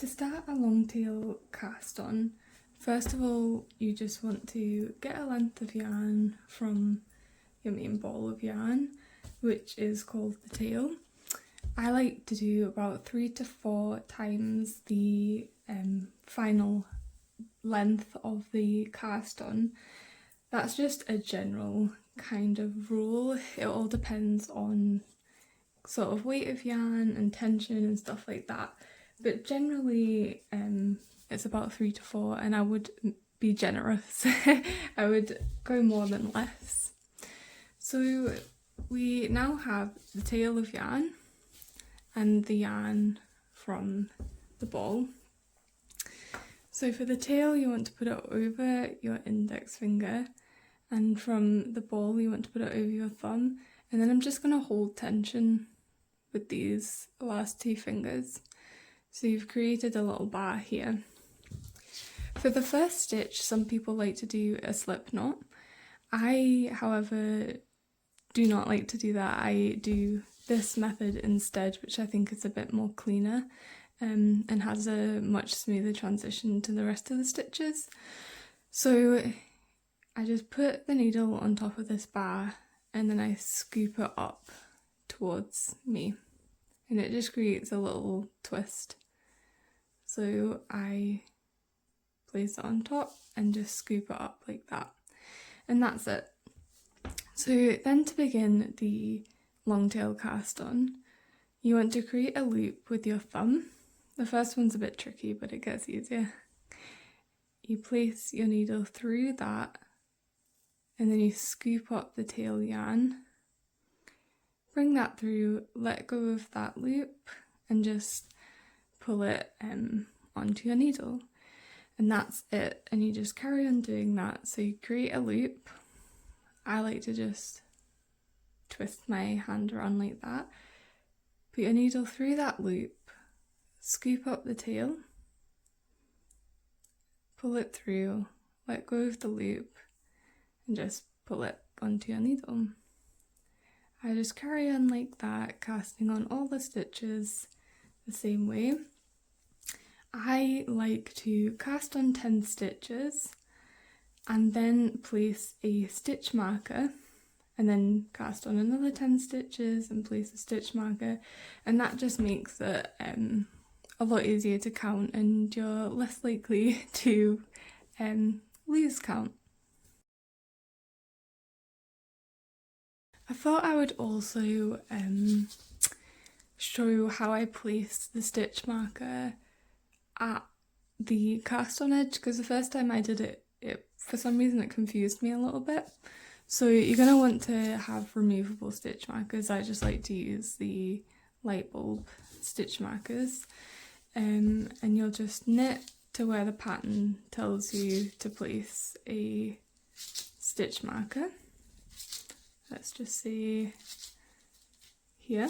To start a long tail cast on, first of all you just want to get a length of yarn from your main ball of yarn, which is called the tail. I like to do about 3 to 4 times the final length of the cast on. That's just a general kind of rule. It all depends on sort of weight of yarn and tension and stuff like that, but generally it's about 3 to 4, and I would be generous. I would go more than less. So we now have the tail of yarn and the yarn from the ball. So for the tail you want to put it over your index finger, and from the ball you want to put it over your thumb, and then I'm just going to hold tension with these last 2 fingers. So you've created a little bar here. For the first stitch, some people like to do a slip knot. I, however, do not like to do that. I do this method instead, which I think is a bit more cleaner and has a much smoother transition to the rest of the stitches. So I just put the needle on top of this bar and then I scoop it up towards me, and it just creates a little twist. So I place it on top and just scoop it up like that, and that's it. So then to begin the long tail cast on, you want to create a loop with your thumb. The first one's a bit tricky, but it gets easier. You place your needle through that and then you scoop up the tail yarn, bring that through, let go of that loop and just pull it onto your needle, and that's it. And you just carry on doing that. So you create a loop. I like to just twist my hand around like that, put your needle through that loop, scoop up the tail, pull it through, let go of the loop and just pull it onto your needle. I just carry on like that, casting on all the stitches the same way. I like to cast on 10 stitches and then place a stitch marker, and then cast on another 10 stitches and place a stitch marker, and that just makes it a lot easier to count, and you're less likely to lose count. I thought I would also show how I place the stitch marker at the cast on edge, because the first time I did it, for some reason it confused me a little bit. So you're going to want to have removable stitch markers. I just like to use the light bulb stitch markers, and you'll just knit to where the pattern tells you to place a stitch marker. Let's just say here,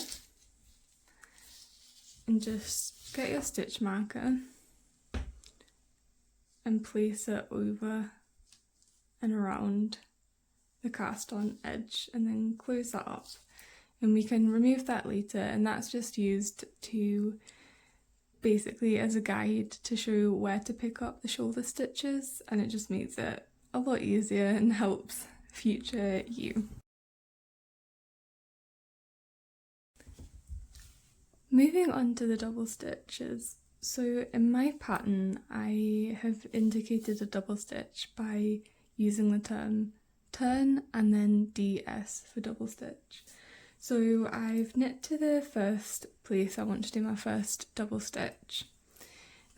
and just get your stitch marker and place it over and around the cast on edge, and then close that up, and we can remove that later, and that's just used to basically as a guide to show where to pick up the shoulder stitches, and it just makes it a lot easier and helps future you. Moving on to the double stitches. So in my pattern I have indicated a double stitch by using the term turn and then DS for double stitch. So I've knit to the first place I want to do my first double stitch,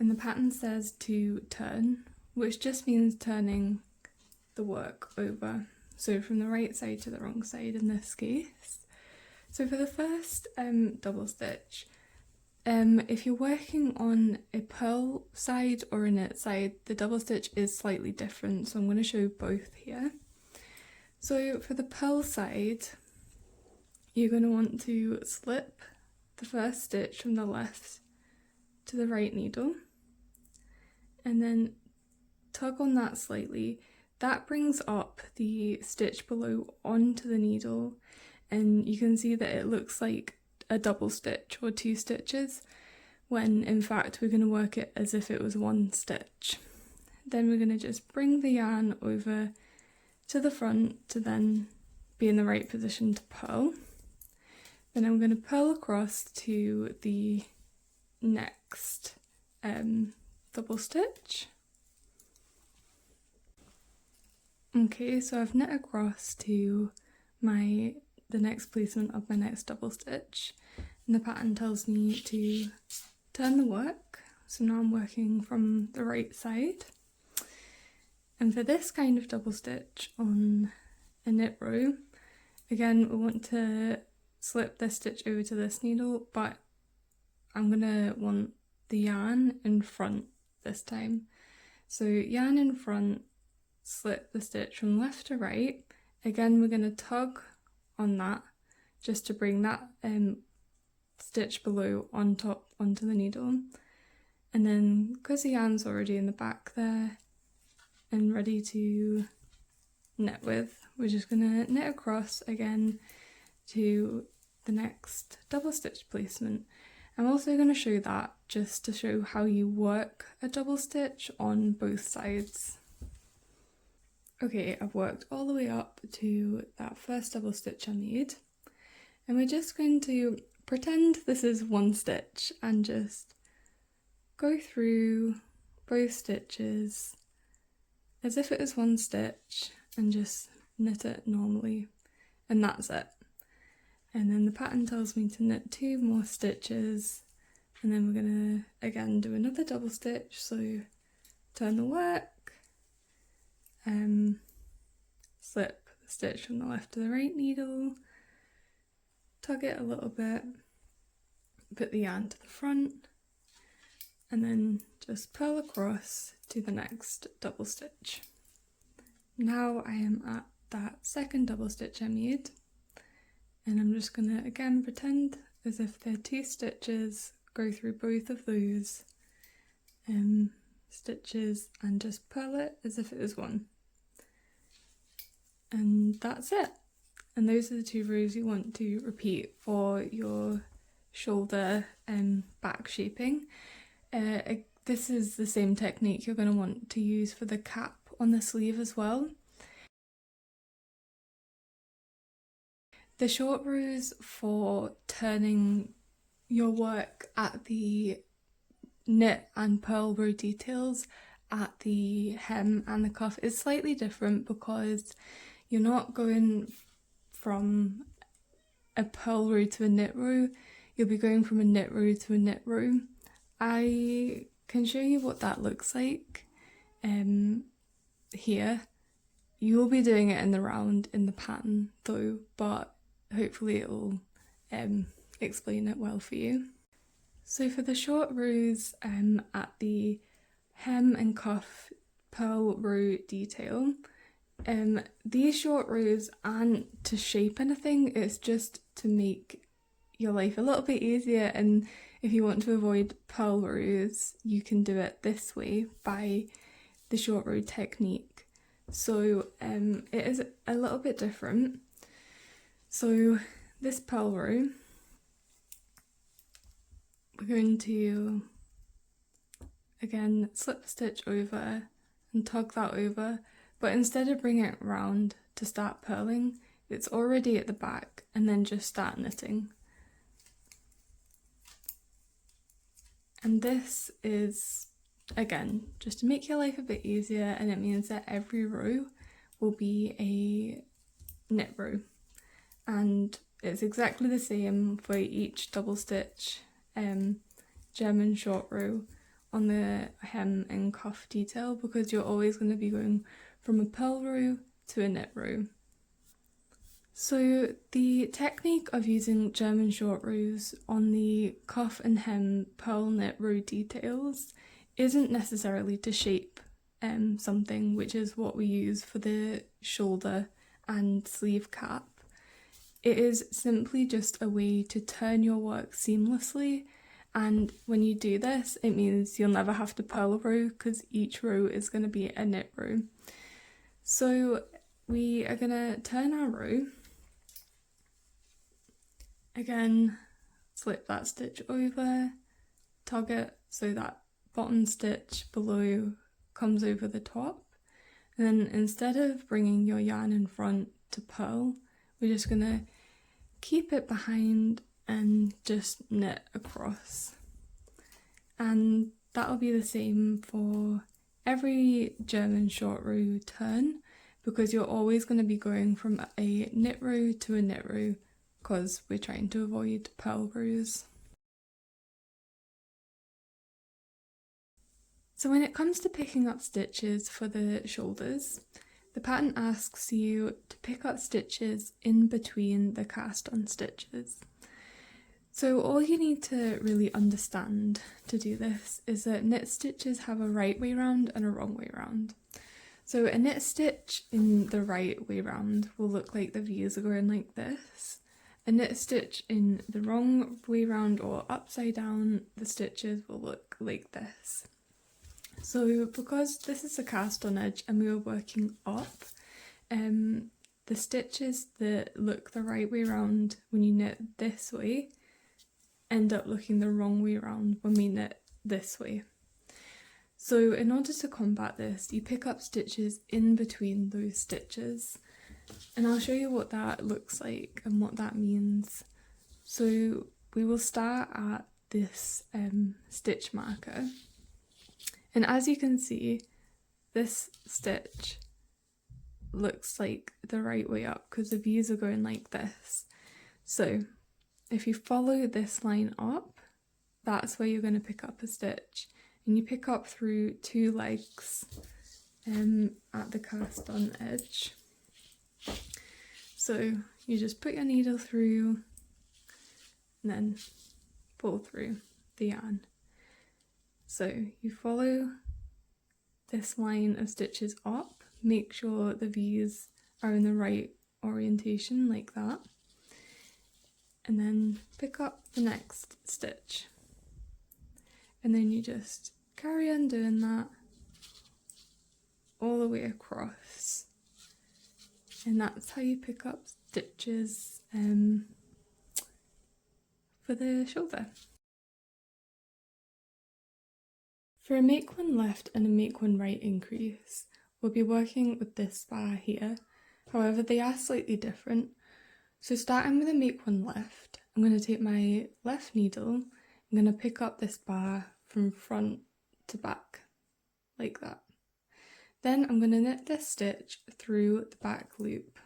and the pattern says to turn, which just means turning the work over, so from the right side to the wrong side in this case. So for the first double stitch, if you're working on a purl side or a knit side, the double stitch is slightly different, so I'm going to show both here. So for the purl side, you're going to want to slip the first stitch from the left to the right needle, and then tug on that slightly. That brings up the stitch below onto the needle, and you can see that it looks like a double stitch or 2 stitches, when in fact we're going to work it as if it was one stitch. Then we're going to just bring the yarn over to the front to then be in the right position to purl. Then I'm going to purl across to the next double stitch. Okay, so I've knit across to the next placement of my next double stitch, and the pattern tells me to turn the work, so now I'm working from the right side. And for this kind of double stitch on a knit row, again we want to slip this stitch over to this needle, but I'm gonna want the yarn in front this time. So yarn in front, slip the stitch from left to right. Again, we're gonna tug on that just to bring that stitch below on top onto the needle. And then because the yarn's already in the back there and ready to knit with, we're just gonna knit across again to the next double stitch placement. I'm also going to show that just to show how you work a double stitch on both sides. Okay, I've worked all the way up to that first double stitch I made, and we're just going to pretend this is one stitch and just go through both stitches as if it is one stitch and just knit it normally, and that's it. And then the pattern tells me to knit 2 more stitches, and then we're going to again do another double stitch, so turn the work, slip the stitch from the left to the right needle, tug it a little bit, put the yarn to the front, and then just purl across to the next double stitch. Now I am at that second double stitch I made, and I'm just going to again pretend as if they're 2 stitches, go through both of those stitches and just purl it as if it was one. And that's it. And those are the 2 rows you want to repeat for your shoulder and back shaping. This is the same technique you're going to want to use for the cap on the sleeve as well. The short rows for turning your work at the knit and purl row details at the hem and the cuff is slightly different because you're not going from a purl row to a knit row, you'll be going from a knit row to a knit row. I can show you what that looks like here. You will be doing it in the round in the pattern though, but hopefully it'll explain it well for you. So for the short rows at the hem and cuff purl row detail, these short rows aren't to shape anything, it's just to make your life a little bit easier, and if you want to avoid purl rows you can do it this way by the short row technique. So it is a little bit different. So this purl row, we're going to again slip a stitch over and tug that over, but instead of bringing it round to start purling, it's already at the back, and then just start knitting. And this is again just to make your life a bit easier, and it means that every row will be a knit row. And it's exactly the same for each double stitch German short row on the hem and cuff detail, because you're always going to be going from a purl row to a knit row. So the technique of using German short rows on the cuff and hem purl knit row details isn't necessarily to shape something, which is what we use for the shoulder and sleeve cap. It is simply just a way to turn your work seamlessly, and when you do this it means you'll never have to purl a row because each row is going to be a knit row. So we are going to turn our row, again slip that stitch over, tug it so that bottom stitch below comes over the top. And then instead of bringing your yarn in front to purl, we're just going to keep it behind and just knit across. And that'll be the same for every German short row turn, because you're always going to be going from a knit row to a knit row because we're trying to avoid purl rows. So when it comes to picking up stitches for the shoulders, the pattern asks you to pick up stitches in between the cast on stitches. So all you need to really understand to do this is that knit stitches have a right way round and a wrong way round. So a knit stitch in the right way round will look like the V's are going like this. A knit stitch in the wrong way round or upside down, the stitches will look like this. So because this is a cast on edge and we are working up, the stitches that look the right way round when you knit this way end up looking the wrong way round when we knit this way. So in order to combat this, you pick up stitches in between those stitches, and I'll show you what that looks like and what that means. So we will start at this stitch marker, and as you can see, this stitch looks like the right way up because the V's are going like this. So if you follow this line up, that's where you're going to pick up a stitch, and you pick up through 2 legs at the cast on edge. So you just put your needle through and then pull through the yarn. So you follow this line of stitches up, make sure the V's are in the right orientation like that, and then pick up the next stitch. And then you just carry on doing that all the way across. And that's how you pick up stitches for the shoulder. For a make one left and a make one right increase, we'll be working with this bar here. However, they are slightly different. So starting with a make one left, I'm going to take my left needle, I'm going to pick up this bar from front to back, like that. Then I'm going to knit this stitch through the back loop.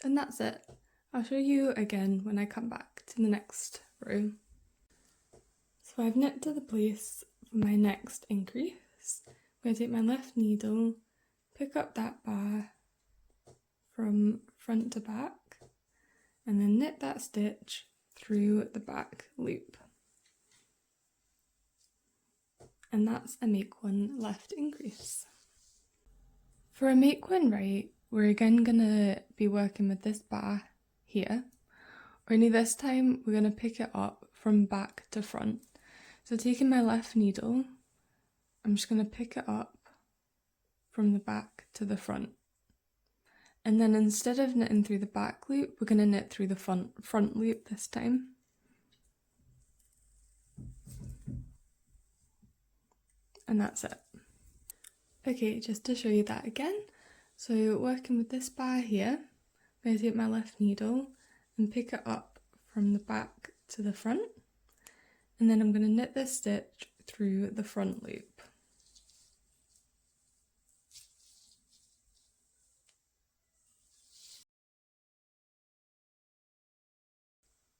And that's it. I'll show you again when I come back to the next row. So I've knit to the place for my next increase. I'm going to take my left needle, pick up that bar from front to back, and then knit that stitch through the back loop. And that's a make one left increase. For a make one right, we're again going to be working with this bar here, only this time we're going to pick it up from back to front. So taking my left needle, I'm just going to pick it up from the back to the front. And then instead of knitting through the back loop, we're going to knit through the front loop this time. And that's it. Okay, just to show you that again. So working with this bar here, I'm going to take my left needle and pick it up from the back to the front. And then I'm going to knit this stitch through the front loop.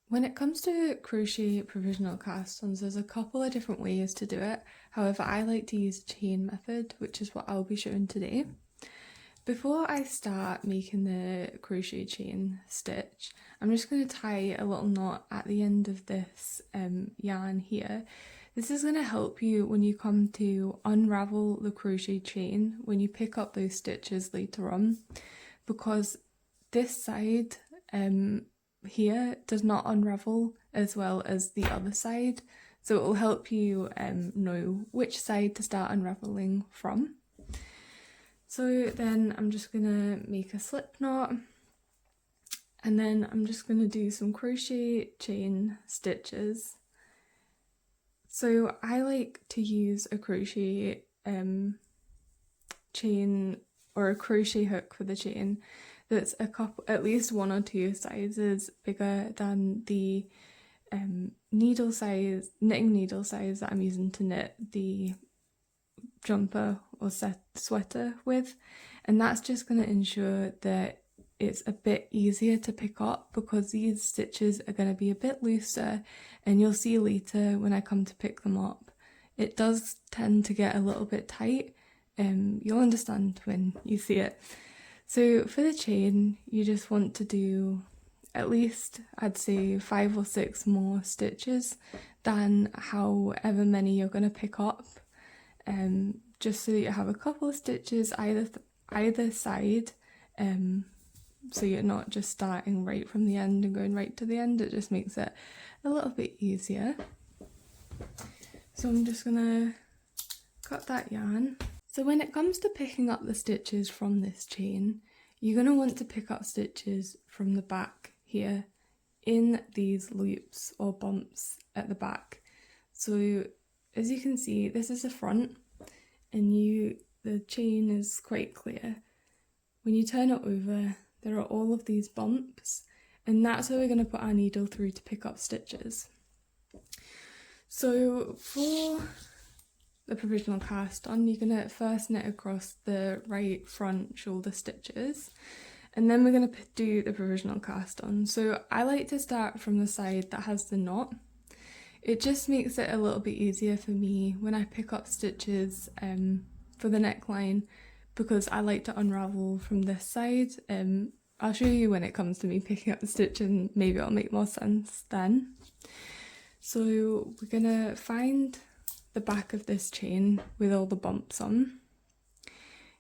When it comes to crochet provisional cast-ons, there's a couple of different ways to do it. However, I like to use the chain method, which is what I'll be showing today. Before I start making the crochet chain stitch, I'm just going to tie a little knot at the end of this yarn here. This is going to help you when you come to unravel the crochet chain when you pick up those stitches later on, because this side here does not unravel as well as the other side, so it will help you know which side to start unraveling from. So then I'm just gonna make a slip knot, and then I'm just gonna do some crochet chain stitches. So I like to use a crochet chain or a crochet hook for the chain that's at least 1 or 2 sizes bigger than the knitting needle size that I'm using to knit the jumper or sweater with, and that's just going to ensure that it's a bit easier to pick up, because these stitches are going to be a bit looser, and you'll see later when I come to pick them up it does tend to get a little bit tight. You'll understand when you see it. So for the chain, you just want to do at least, I'd say, 5 or 6 more stitches than however many you're going to pick up, just so that you have a couple of stitches either side, so you're not just starting right from the end and going right to the end. It just makes it a little bit easier. So I'm just going to cut that yarn. So when it comes to picking up the stitches from this chain, you're going to want to pick up stitches from the back here in these loops or bumps at the back. So as you can see, this is the front, and the chain is quite clear. When you turn it over, there are all of these bumps, and that's where we're going to put our needle through to pick up stitches. So for the provisional cast on, you're going to first knit across the right front shoulder stitches, and then we're going to do the provisional cast on. So I like to start from the side that has the knot. It just makes it a little bit easier for me when I pick up stitches for the neckline, because I like to unravel from this side. I'll show you when it comes to me picking up the stitch, and maybe it'll make more sense then. So we're going to find the back of this chain with all the bumps on,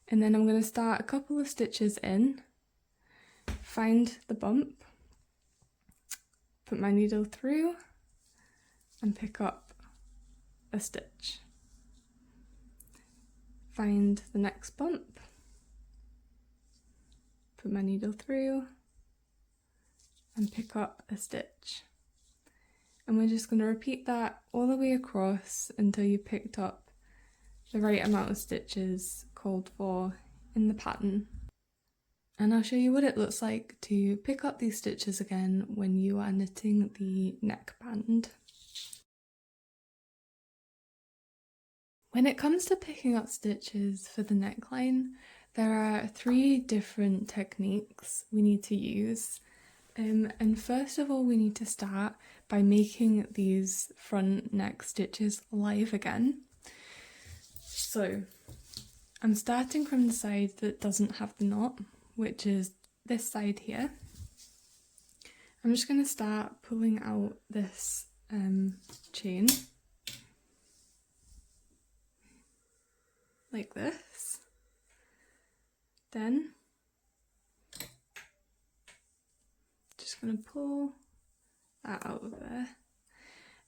and then I'm going to start a couple of stitches in, find the bump, put my needle through and pick up a stitch, find the next bump, put my needle through and pick up a stitch. And we're just going to repeat that all the way across until you picked up the right amount of stitches called for in the pattern. And I'll show you what it looks like to pick up these stitches again when you are knitting the neckband. When it comes to picking up stitches for the neckline, there are 3 different techniques we need to use. And first of all, we need to start by making these front neck stitches live again. So I'm starting from the side that doesn't have the knot, which is this side here. I'm just going to start pulling out this chain like this. Then just going to pull that out of there,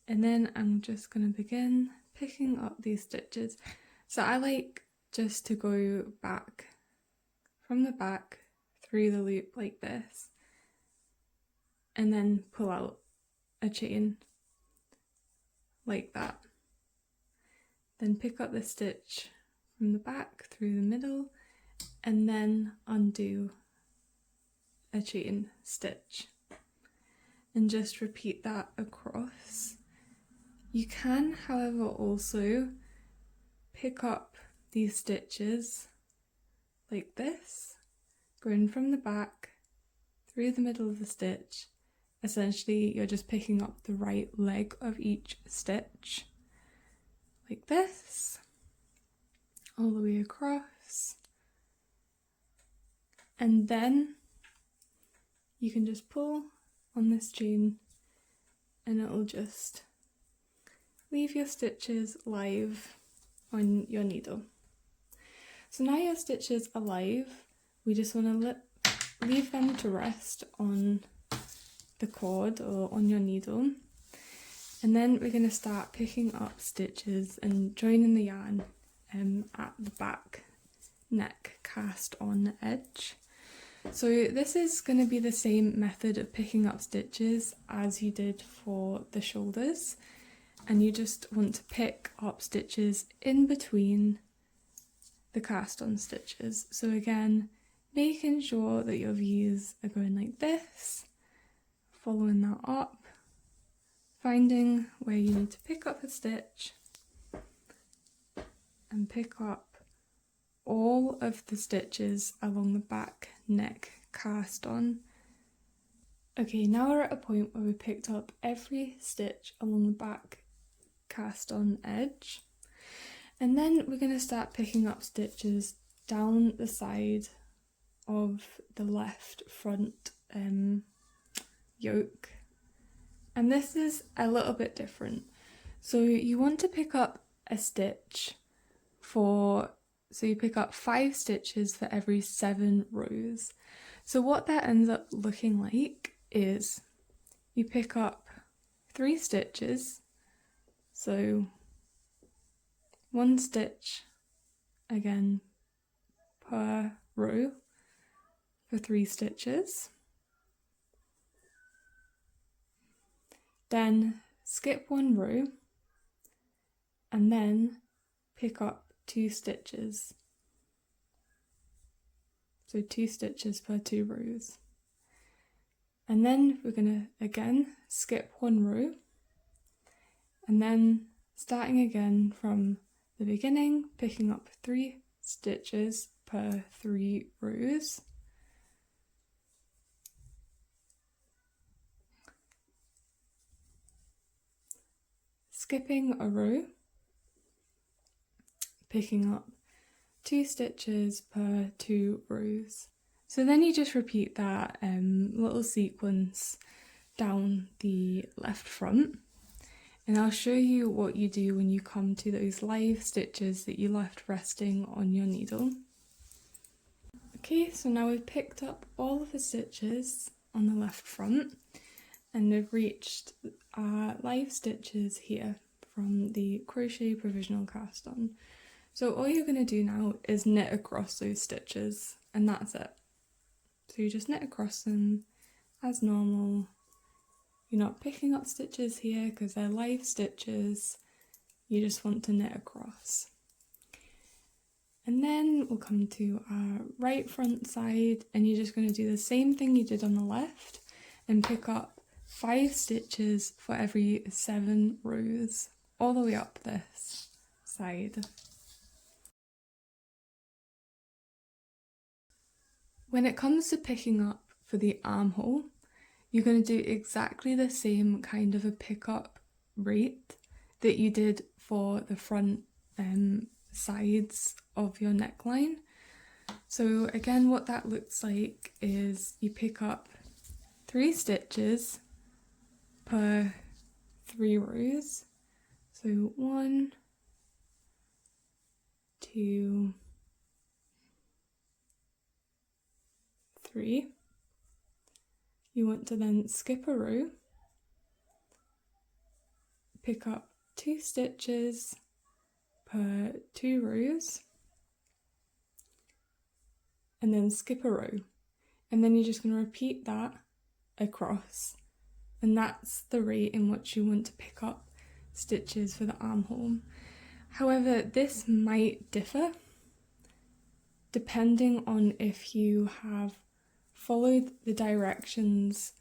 and then I'm just going to begin picking up these stitches. So I like just to go back from the back through the loop like this, and then pull out a chain like that, then pick up the stitch from the back through the middle, and then undo a chain stitch, and just repeat that across. You can, however, also pick up these stitches like this, going from the back through the middle of the stitch. Essentially, you're just picking up the right leg of each stitch like this, all the way across, and then you can just pull on this chain and it'll just leave your stitches live on your needle. So now your stitches are live, we just want to leave them to rest on the cord or on your needle, and then we're going to start picking up stitches and joining the yarn at the back neck cast on edge. So this is going to be the same method of picking up stitches as you did for the shoulders, and you just want to pick up stitches in between the cast on stitches. So again, making sure that your views are going like this, following that up, finding where you need to pick up a stitch and pick up all of the stitches along the back neck cast on. Okay, now we're at a point where we picked up every stitch along the back cast on edge, and then we're going to start picking up stitches down the side of the left front yoke, and this is a little bit different. So you want to pick up a stitch so you pick up 5 stitches for every 7 rows. So what that ends up looking like is you pick up 3 stitches, so 1 stitch again per row for 3 stitches, then skip 1 row and then pick up 2 stitches, so 2 stitches per 2 rows, and then we're going to again skip 1 row and then starting again from the beginning, picking up 3 stitches per 3 rows, skipping a row, picking up 2 stitches per 2 rows. So then you just repeat that little sequence down the left front, and I'll show you what you do when you come to those live stitches that you left resting on your needle. Okay, so now we've picked up all of the stitches on the left front and we've reached our live stitches here from the crochet provisional cast on. So all you're going to do now is knit across those stitches, and that's it. So you just knit across them as normal. You're not picking up stitches here because they're live stitches, you just want to knit across. And then we'll come to our right front side, and you're just going to do the same thing you did on the left and pick up 5 stitches for every 7 rows, all the way up this side. When it comes to picking up for the armhole, you're going to do exactly the same kind of a pickup rate that you did for the front sides of your neckline. So again, what that looks like is you pick up 3 stitches per 3 rows. So 1, 2, 3. You want to then skip a row, pick up 2 stitches per 2 rows, and then skip a row. And then you're just going to repeat that across. And that's the rate in which you want to pick up stitches for the armhole. However, this might differ depending on if you have followed the directions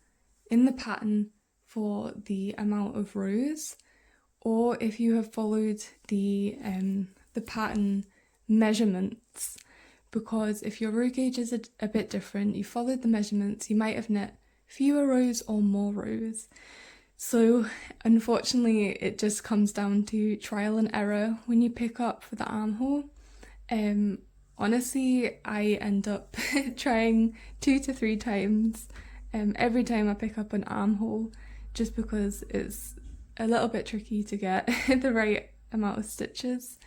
in the pattern for the amount of rows, or if you have followed the pattern measurements, because if your row gauge is a bit different, you followed the measurements, you might have knit fewer rows or more rows. So unfortunately it just comes down to trial and error when you pick up for the armhole. Honestly, I end up trying 2 to 3 times every time I pick up an armhole, just because it's a little bit tricky to get the right amount of stitches,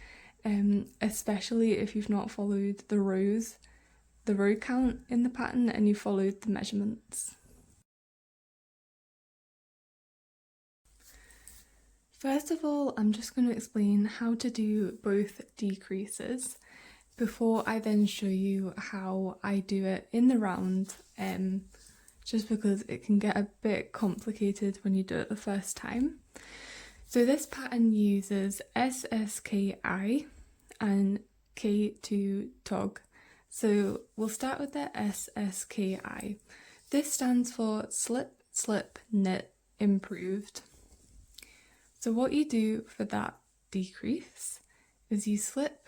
especially if you've not followed the row count in the pattern and you followed the measurements. First of all, I'm just going to explain how to do both decreases. before I then show you how I do it in the round, just because it can get a bit complicated when you do it the first time. So this pattern uses SSKI and K2 tog. So we'll start with the SSKI. This stands for slip, slip, knit, improved. So what you do for that decrease is you slip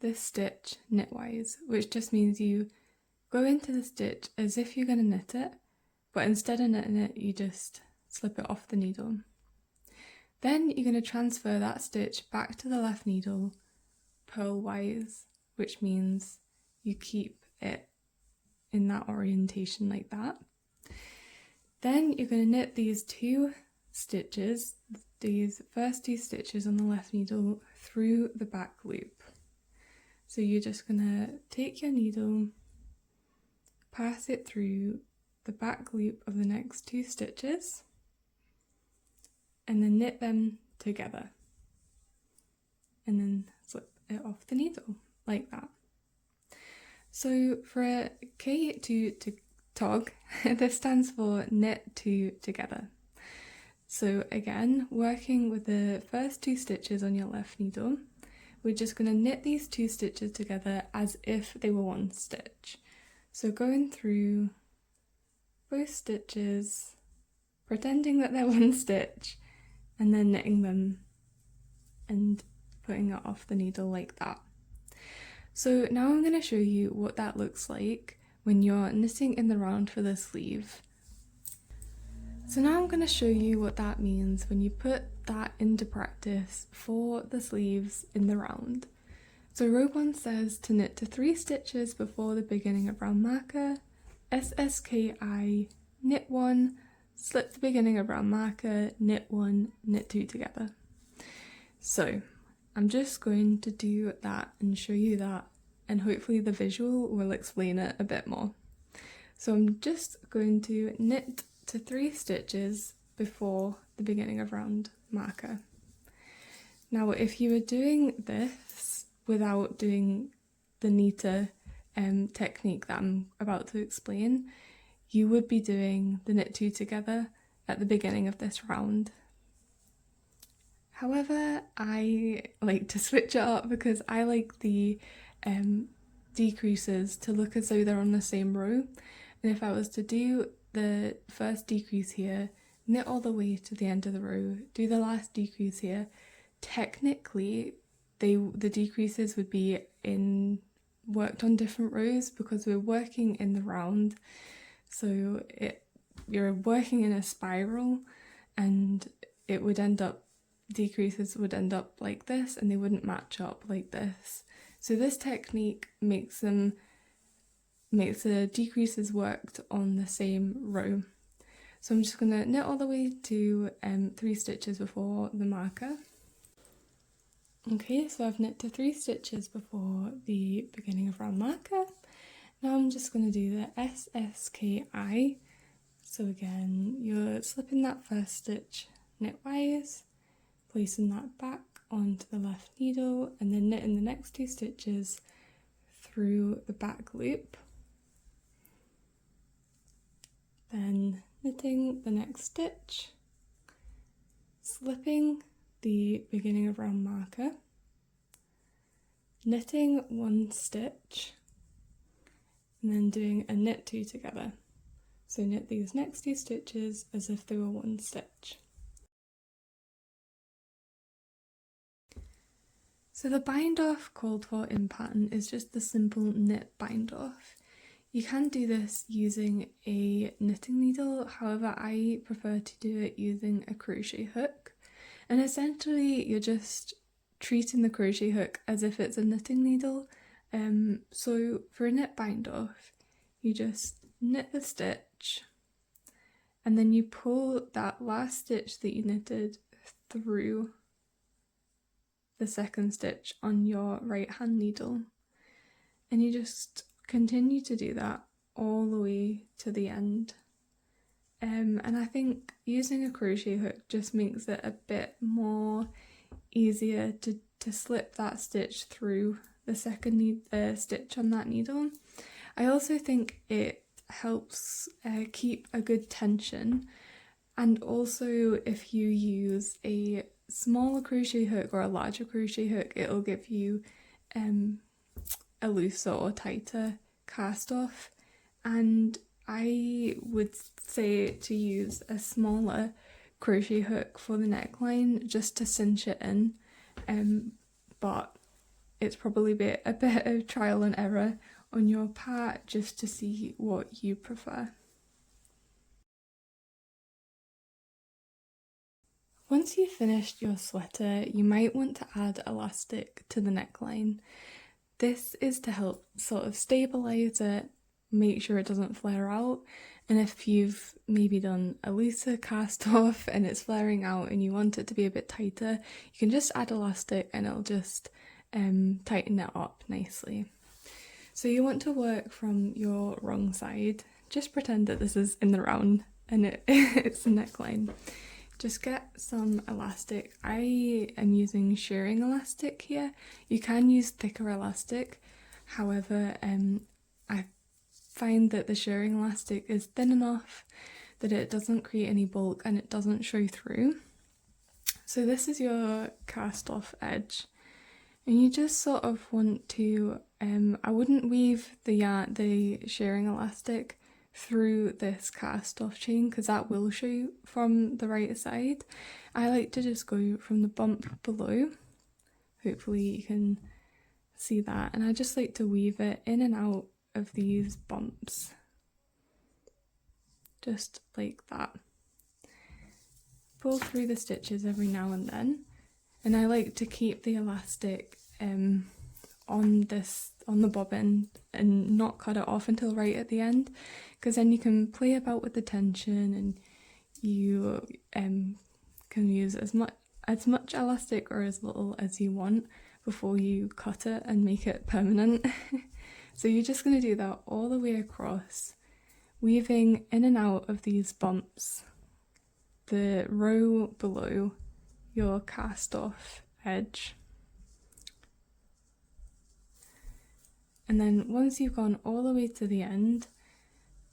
this stitch knitwise, which just means you go into the stitch as if you're going to knit it, but instead of knitting it, you just slip it off the needle. Then you're going to transfer that stitch back to the left needle purlwise, which means you keep it in that orientation like that. Then you're going to knit these two stitches, these first two stitches on the left needle through the back loop. So you're just going to take your needle, pass it through the back loop of the next two stitches, and then knit them together, and then slip it off the needle like that. So for a K2 to tog, this stands for knit two together. So again, working with the first two stitches on your left needle, we're just going to knit these two stitches together as if they were one stitch. So going through both stitches, pretending that they're one stitch, and then knitting them and putting it off the needle like that. So now I'm going to show you what that looks like when you're knitting in the round for the sleeve. So now I'm going to show you what that means when you put that into practice for the sleeves in the round. So row 1 says to knit to 3 stitches before the beginning of round marker, SSKI, knit 1, slip the beginning of round marker, knit 1, knit 2 together. So I'm just going to do that and show you that, and hopefully the visual will explain it a bit more. So I'm just going to knit to 3 stitches before the beginning of round marker. Now if you were doing this without doing the neater technique that I'm about to explain, you would be doing the knit 2 together at the beginning of this round. However, I like to switch it up because I like the decreases to look as though they're on the same row, and if I was to do the first decrease here, knit all the way to the end of the row, do the last decrease here, technically the decreases would be worked on different rows because we're working in the round, so you're working in a spiral, and it would end up, decreases would end up like this and they wouldn't match up like this. So this technique makes the decreases worked on the same row. So I'm just going to knit all the way to 3 stitches before the marker. Okay, so I've knit to 3 stitches before the beginning of round marker. Now I'm just going to do the SSKI. So again, you're slipping that first stitch knitwise, placing that back onto the left needle, and then knitting the next 2 stitches through the back loop. Then knitting the next stitch, slipping the beginning of round marker, knitting 1 stitch, and then doing a knit 2 together. So knit these next 2 stitches as if they were 1 stitch. So the bind off called for in pattern is just the simple knit bind off. You can do this using a knitting needle, however I prefer to do it using a crochet hook. And essentially you're just treating the crochet hook as if it's a knitting needle. So for a knit bind off, you just knit the stitch and then you pull that last stitch that you knitted through the second stitch on your right hand needle, and you just continue to do that all the way to the end. And I think using a crochet hook just makes it a bit more easier to slip that stitch through the second stitch on that needle. I also think it helps keep a good tension, and also if you use a smaller crochet hook or a larger crochet hook, it'll give you a looser or tighter cast off. And I would say to use a smaller crochet hook for the neckline just to cinch it in, but it's probably a bit of trial and error on your part just to see what you prefer. Once you've finished your sweater, you might want to add elastic to the neckline. This is to help sort of stabilise it, make sure it doesn't flare out, and if you've maybe done a looser cast off and it's flaring out and you want it to be a bit tighter, you can just add elastic and it'll just tighten it up nicely. So you want to work from your wrong side. Just pretend that this is in the round and it's the neckline. Just get some elastic. I am using shirring elastic here. You can use thicker elastic, however I find that the shirring elastic is thin enough that it doesn't create any bulk and it doesn't show through. So this is your cast off edge, and you just sort of want to, I wouldn't weave the shirring elastic through this cast off chain because that will show from the right side. I like to just go from the bump below, hopefully you can see that, and I just like to weave it in and out of these bumps, just like that. Pull through the stitches every now and then, and I like to keep the elastic on the bobbin and not cut it off until right at the end, because then you can play about with the tension and you can use as much elastic or as little as you want before you cut it and make it permanent. So you're just going to do that all the way across, weaving in and out of these bumps, the row below your cast off edge. And then once you've gone all the way to the end,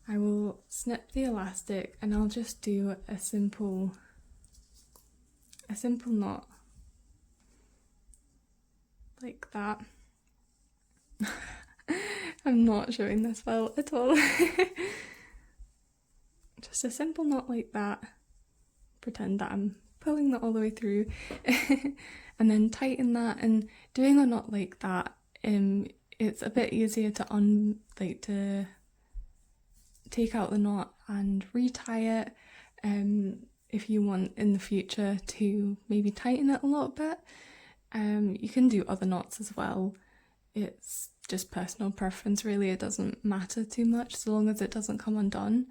I will snip the elastic and I'll just do a simple knot like that. I'm not showing this well at all. Just a simple knot like that. Pretend that I'm pulling that all the way through and then tighten that. And doing a knot like that, it's a bit easier to take out the knot and retie it if you want in the future to maybe tighten it a little bit. You can do other knots as well. It's just personal preference really, it doesn't matter too much so long as it doesn't come undone.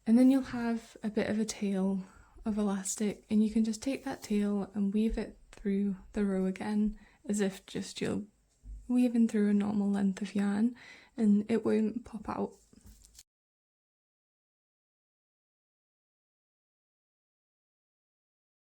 And then you'll have a bit of a tail of elastic, and you can just take that tail and weave it through the row again as if just you're weaving through a normal length of yarn, and it won't pop out